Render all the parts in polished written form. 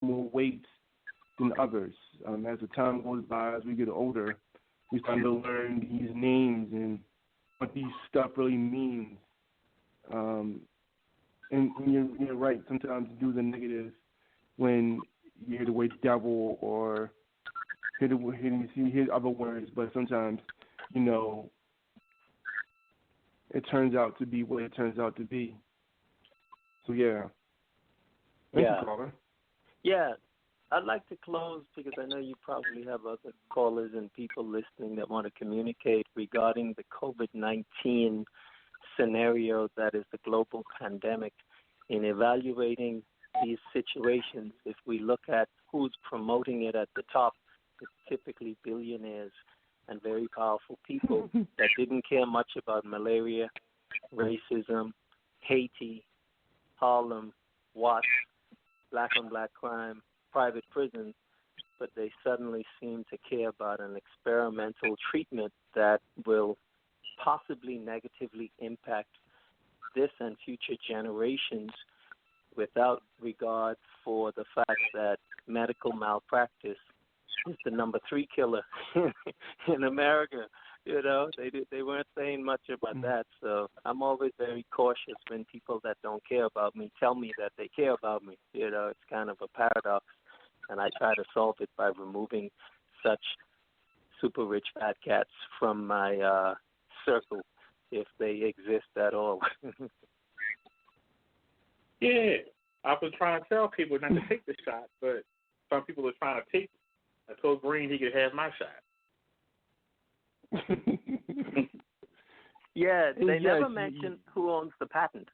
more weight than others. As the time goes by, as we get older, we start to learn these names and what these stuff really means. And you're right. Sometimes you do the negative when you hear the word devil or hear other words, but sometimes, it turns out to be what it turns out to be. So, yeah. Thank you, caller. Yeah. I'd like to close because I know you probably have other callers and people listening that want to communicate regarding the COVID-19 scenario that is the global pandemic. In evaluating these situations, if we look at who's promoting it at the top, it's typically billionaires and very powerful people that didn't care much about malaria, racism, Haiti, Harlem, Watts, black-on-black crime, private prisons, but they suddenly seem to care about an experimental treatment that will possibly negatively impact this and future generations without regard for the fact that medical malpractice is the number 3 killer in America. They weren't saying much about that. So I'm always very cautious when people that don't care about me tell me that they care about me. It's kind of a paradox, and I try to solve it by removing such super rich fat cats from my circle if they exist at all. Yeah, I've been trying to tell people not to take the shot, but some people are trying to take it. I told Green he could have my shot. Yeah, they never mention who owns the patent.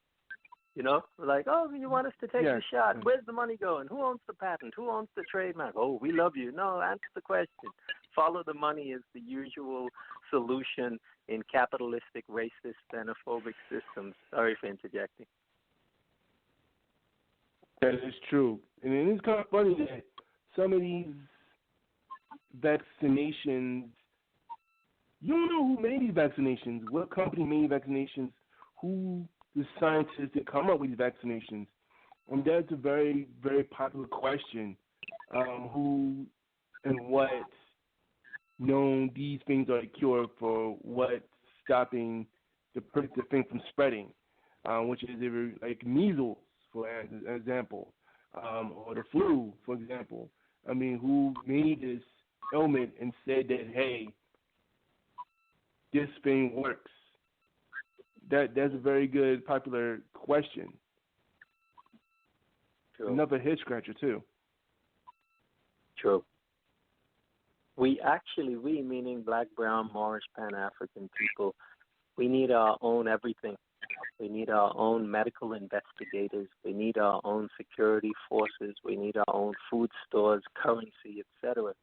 Like, oh, you want us to take the shot? Where's the money going? Who owns the patent? Who owns the trademark? Oh, we love you. No, answer the question. Follow the money is the usual solution in capitalistic, racist, xenophobic systems. Sorry for interjecting. That is true. And it is kind of funny that some of these vaccinations, you don't know who made these vaccinations, what company made vaccinations, who the scientists that come up with these vaccinations. That's a very, very popular question. Who and what known these things are the cure for what's stopping the thing from spreading, which is like measles, for example, or the flu, for example. I mean, who made this ailment and said that, hey, this thing works? That's a very good, popular question. True. Another head scratcher, too. True. We meaning black, brown, Moorish, Pan-African people, we need our own everything. We need our own medical investigators. We need our own security forces. We need our own food stores, currency, etc.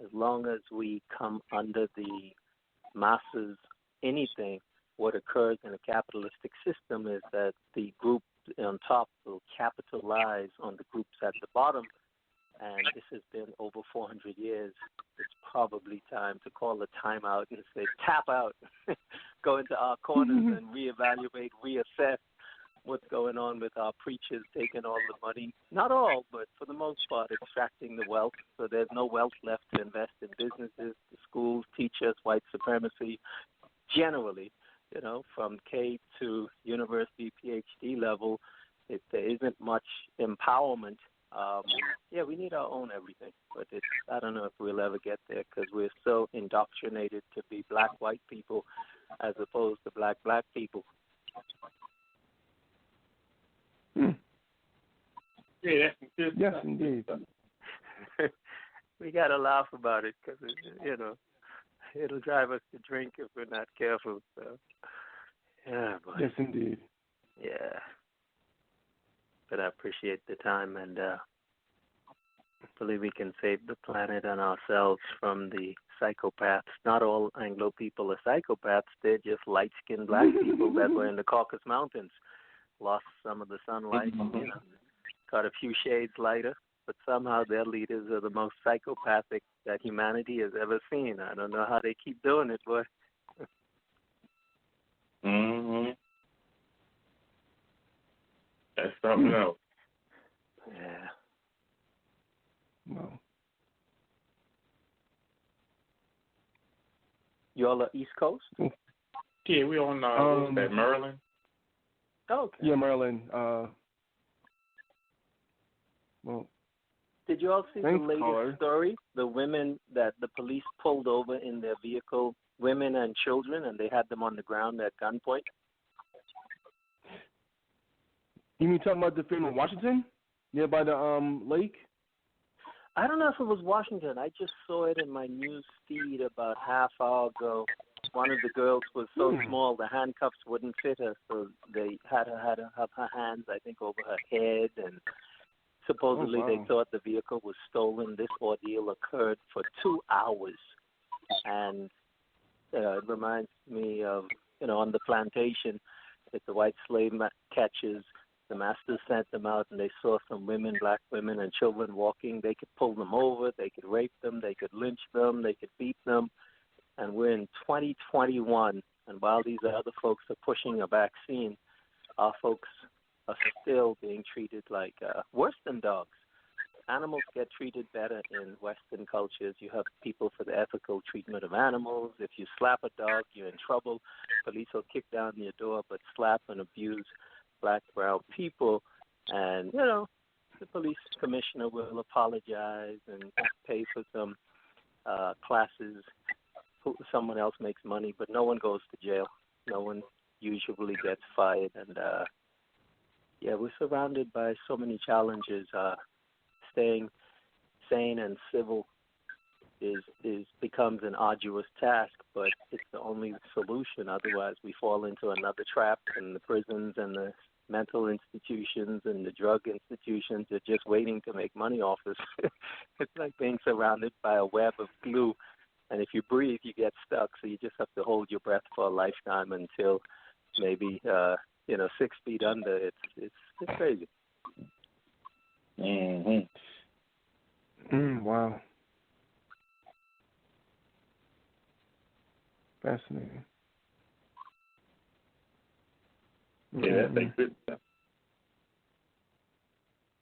As long as we come under the masses, anything, what occurs in a capitalistic system is that the group on top will capitalize on the groups at the bottom. And this has been over 400 years. It's probably time to call a timeout and say, tap out, go into our corners and reevaluate, reassess what's going on with our preachers taking all the money. Not all, but for the most part, extracting the wealth. So there's no wealth left to invest in businesses, the schools, teachers, white supremacy, generally, from K to university, PhD level, there isn't much empowerment. We need our own everything, but I don't know if we'll ever get there because we're so indoctrinated to be black-white people as opposed to black-black people. Yeah, yes, indeed. We got to laugh about it because, it'll drive us to drink if we're not careful. So, yeah, boy. Yes, indeed. Yeah. But I appreciate the time, and hopefully we can save the planet and ourselves from the psychopaths. Not all Anglo people are psychopaths. They're just light-skinned black people that were in the Caucasus Mountains, lost some of the sunlight, got a few shades lighter, but somehow their leaders are the most psychopathic that humanity has ever seen. I don't know how they keep doing it, boy. That's something else. Yeah. Wow. You all are East Coast? Yeah, we on what's that, Maryland? Oh, okay. Yeah, Maryland. Well, did you all see the thanks, latest caller. story? The women that the police pulled over in their vehicle, women and children, and they had them on the ground at gunpoint? You mean talking about the film in Washington, near by the lake? I don't know if it was Washington. I just saw it in my news feed about half hour ago. One of the girls was so small the handcuffs wouldn't fit her, so they had to have her hands, I think, over her head, and supposedly they thought the vehicle was stolen. This ordeal occurred for 2 hours, and it reminds me of, on the plantation, if the white slave catches, the masters sent them out, and they saw some women, black women and children walking. They could pull them over, they could rape them, they could lynch them, they could beat them. And we're in 2021, and while these other folks are pushing a vaccine, our folks are still being treated like worse than dogs. Animals get treated better in Western cultures. You have people for the ethical treatment of animals. If you slap a dog, you're in trouble. Police will kick down your door, but slap and abuse black, brown people. And, the police commissioner will apologize and pay for some classes. Someone else makes money, but no one goes to jail. No one usually gets fired. And, we're surrounded by so many challenges. Staying sane and civil becomes an arduous task, but it's the only solution. Otherwise, we fall into another trap, and the prisons and the mental institutions and the drug institutions are just waiting to make money off us. It's like being surrounded by a web of glue, and if you breathe, you get stuck. So you just have to hold your breath for a lifetime until maybe 6 feet under. It's crazy. Mm-hmm. Wow. Fascinating. Yeah, that's good stuff.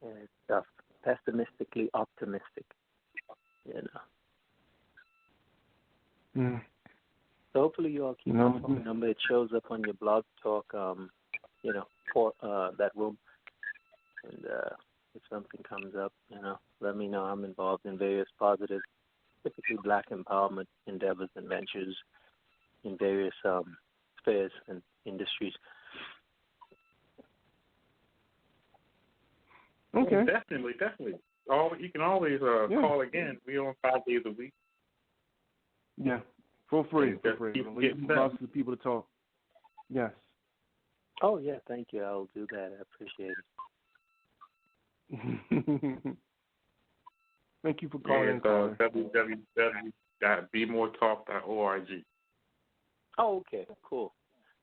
It's tough. Pessimistically optimistic. So hopefully you all keep my phone number. It shows up on your blog talk, for that room. And if something comes up, let me know. I'm involved in various positive, typically black empowerment endeavors and ventures in various spheres and industries. Okay. Definitely. You can always call again. We're on 5 days a week. Yeah, for free. Lots of people to talk. Yes. Oh, yeah, thank you. I'll do that. I appreciate it. Thank you for calling. www.bemoretalk.org. Oh, okay, cool.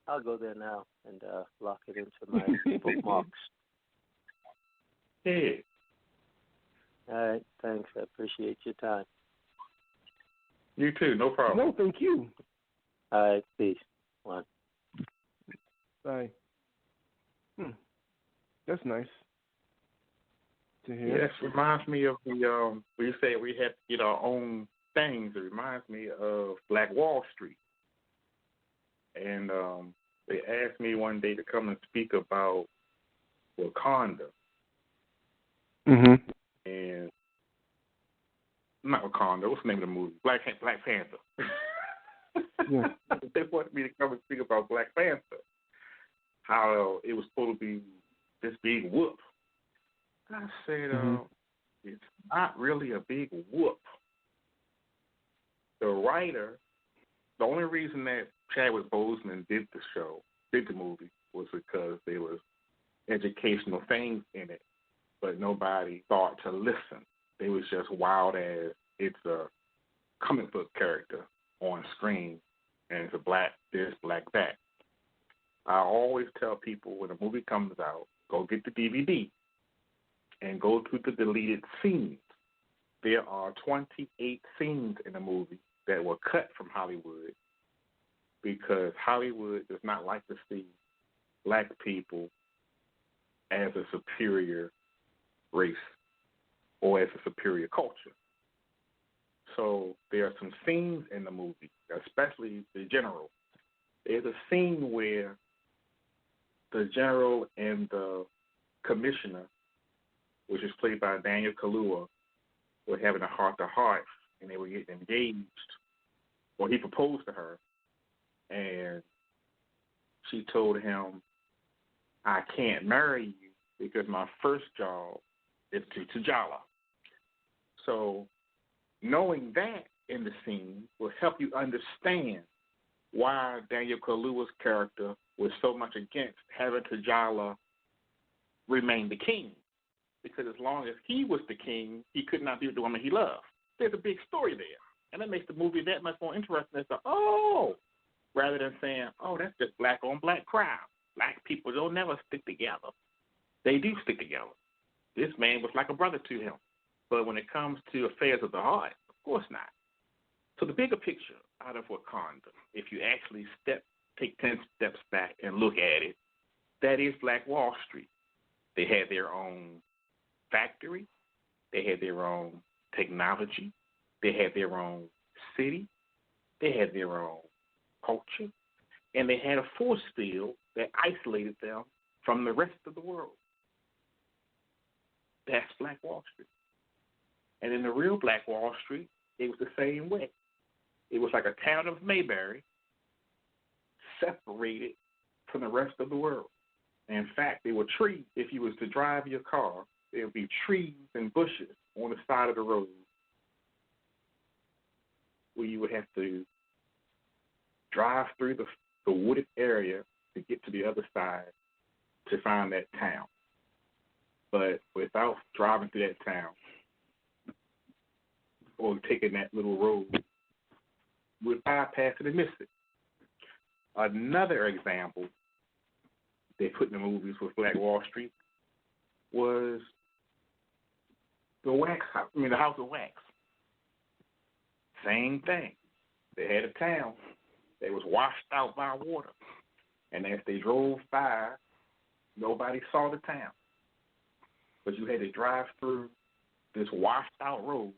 I'll go there now and lock it into my bookmarks. Yeah. All right, thanks. I appreciate your time. You too, no problem. No, thank you. All right, peace. One. Bye. That's nice to hear. Yes, reminds me of the we say we have to get our own things. It reminds me of Black Wall Street. And they asked me one day to come and speak about Wakanda. Mm-hmm. And not Wakanda, what's the name of the movie? Black Panther. Yeah. They wanted me to come and speak about Black Panther. How it was supposed to be this big whoop. I said, it's not really a big whoop. The writer, the only reason that Chadwick Boseman did the movie, was because there was educational things in it, but nobody thought to listen. They was just wild as it's a comic book character on screen, and it's a black this, black that. I always tell people when a movie comes out, go get the DVD and go to the deleted scenes. There are 28 scenes in the movie that were cut from Hollywood because Hollywood does not like to see black people as a superior race. or as a superior culture. So there are some scenes in the movie, especially the general. There's a scene where the general and the commissioner, which is played by Daniel Kaluuya, were having a heart-to-heart, and they were getting engaged. Well, he proposed to her, and she told him, I can't marry you because my first job is to T'Challa. So knowing that in the scene will help you understand why Daniel Kaluuya's character was so much against having T'Challa remain the king. Because as long as he was the king, he could not be with the woman he loved. There's a big story there. And that makes the movie that much more interesting as to, rather than saying, that's just black on black crime. Black people don't never stick together. They do stick together. This man was like a brother to him. But when it comes to affairs of the heart, of course not. So the bigger picture out of Wakanda, if you actually take 10 steps back and look at it, that is Black Wall Street. They had their own factory. They had their own technology. They had their own city. They had their own culture. And they had a force field that isolated them from the rest of the world. That's Black Wall Street. And in the real Black Wall Street, it was the same way. It was like a town of Mayberry separated from the rest of the world. And in fact, there were trees. If you was to drive your car, there would be trees and bushes on the side of the road where you would have to drive through the wooded area to get to the other side to find that town. But without driving through that town or taking that little road, we'd bypass it and miss it. Another example they put in the movies with Black Wall Street was the House of Wax. Same thing. They had a town that was washed out by water. And as they drove by, nobody saw the town. But you had to drive through this washed out road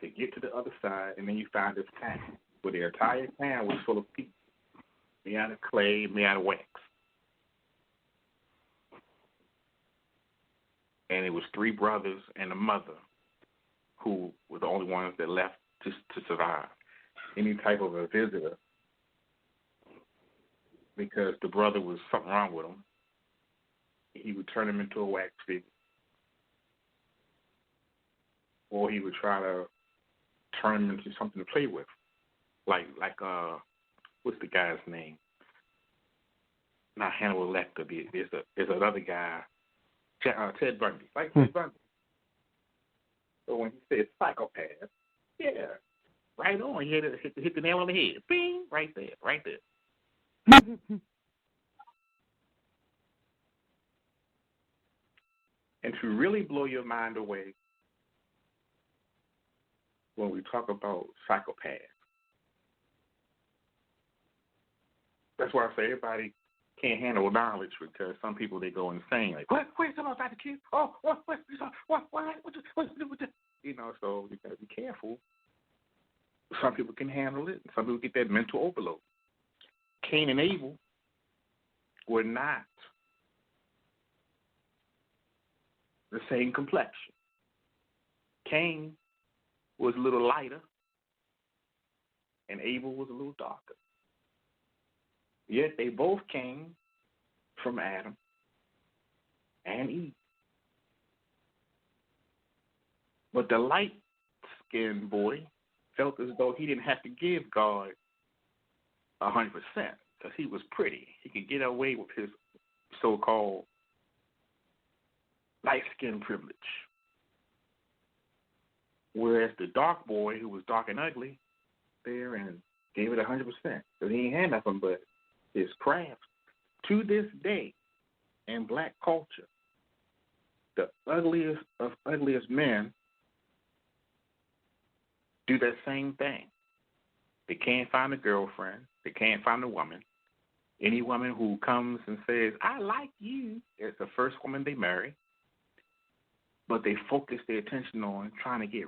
to get to the other side, and then you found this town where the entire town was full of people, made out of clay, made out of wax. And it was 3 brothers and a mother who were the only ones that left to survive any type of a visitor, because the brother was something wrong with him. He would turn him into a wax figure, or he would try to turn him into something to play with, like what's the guy's name? Not Hannibal Lecter. There's another guy, Ted Bundy, like Ted Bundy. So when he said psychopath, yeah, right on. He hit the nail on the head. Bing, right there. And to really blow your mind away, when we talk about psychopaths, that's why I say everybody can't handle knowledge, because some people, they go insane. Like, what? Wait, something about the kid? Oh, what? You know, so you got to be careful. Some people can handle it. Some people get that mental overload. Cain and Abel were not the same complexion. Cain was a little lighter, and Abel was a little darker. Yet they both came from Adam and Eve. But the light-skinned boy felt as though he didn't have to give God 100% because he was pretty. He could get away with his so-called light-skin privilege. Whereas the dark boy, who was dark and ugly, there and gave it 100%. Because he ain't had nothing but his craft. To this day, in black culture, the ugliest of ugliest men do that same thing. They can't find a girlfriend. They can't find a woman. Any woman who comes and says, I like you, is the first woman they marry. but they focus their attention on trying to get